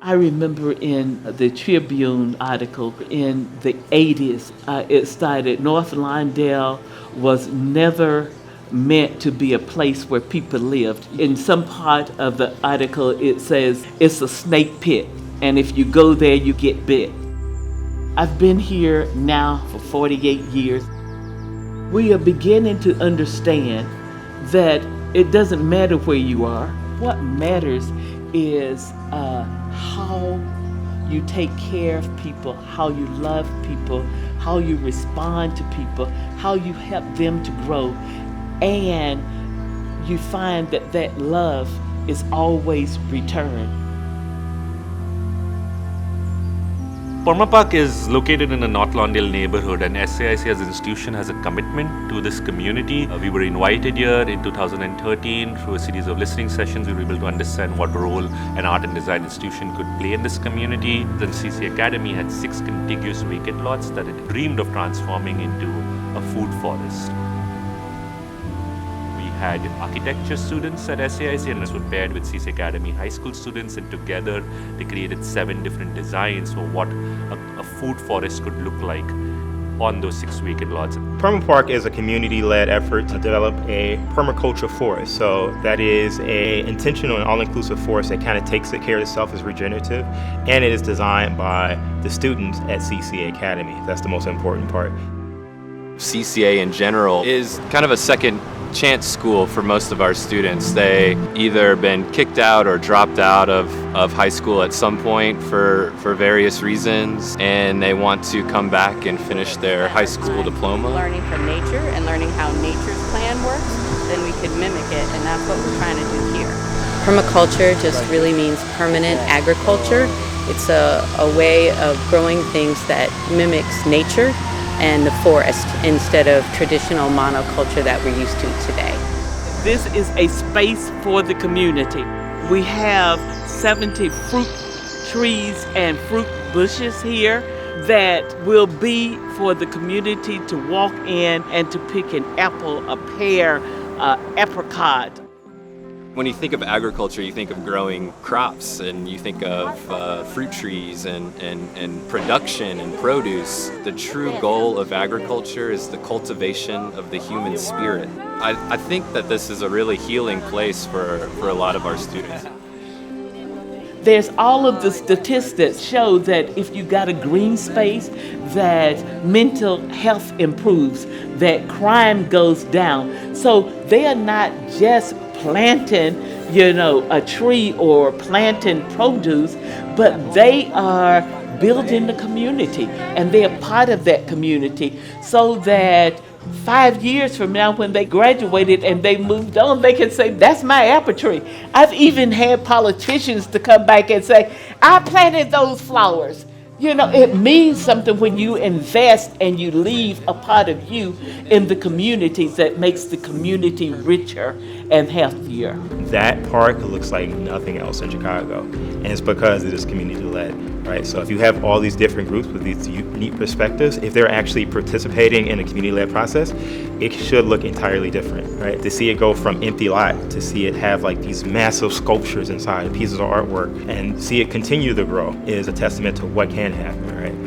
I remember in the Tribune article in the 80s, it stated North Lawndale was never meant to be a place where people lived. In some part of the article, it says it's a snake pit, and if you go there, you get bit. I've been here now for 48 years. We are beginning to understand that it doesn't matter where you are. What matters is how you take care of people, how you love people, how you respond to people, how you help them to grow, and you find that that love is always returned. Perma Park is located in the North Lawndale neighborhood, and SAIC as an institution has a commitment to this community. We were invited here in 2013 through a series of listening sessions. We were able to understand what role an art and design institution could play in this community. The CCA Academy had 6 contiguous vacant lots that it dreamed of transforming into a food forest. We had architecture students at SAIC, and this was paired with CCA Academy high school students, and together they created 7 different designs for what a food forest could look like on those 6 vacant lots. Perma Park is a community-led effort to develop a permaculture forest. So that is an intentional and all-inclusive forest that kind of takes care of itself as regenerative, and it is designed by the students at CCA Academy. That's the most important part. CCA in general is kind of a second chance school for most of our students. They either been kicked out or dropped out of high school at some point for various reasons, and they want to come back and finish their high school diploma. Learning from nature and learning how nature's plan works, then we could mimic it, and that's what we're trying to do here. Permaculture just really means permanent agriculture. It's a way of growing things that mimics nature and the forest instead of traditional monoculture that we're used to today. This is a space for the community. We have 70 fruit trees and fruit bushes here that will be for the community to walk in and to pick an apple, a pear, apricot. When you think of agriculture, you think of growing crops, and you think of fruit trees and production and produce. The true goal of agriculture is the cultivation of the human spirit. I think that this is a really healing place for a lot of our students. There's all of the statistics show that if you got a green space, that mental health improves, that crime goes down. So they are not just planting, a tree or planting produce, but they are building the community, and they're part of that community, so that 5 years from now, when they graduated and they moved on, they can say, that's my apple tree. I've even had politicians to come back and say, I planted those flowers. It means something when you invest and you leave a part of you in the community that makes the community richer and healthier. That park looks like nothing else in Chicago, and it's because it is community-led, right? So if you have all these different groups with these unique perspectives, if they're actually participating in a community-led process, it should look entirely different, right? To see it go from empty lot, to see it have like these massive sculptures inside, pieces of artwork, and see it continue to grow is a testament to what can happen, right?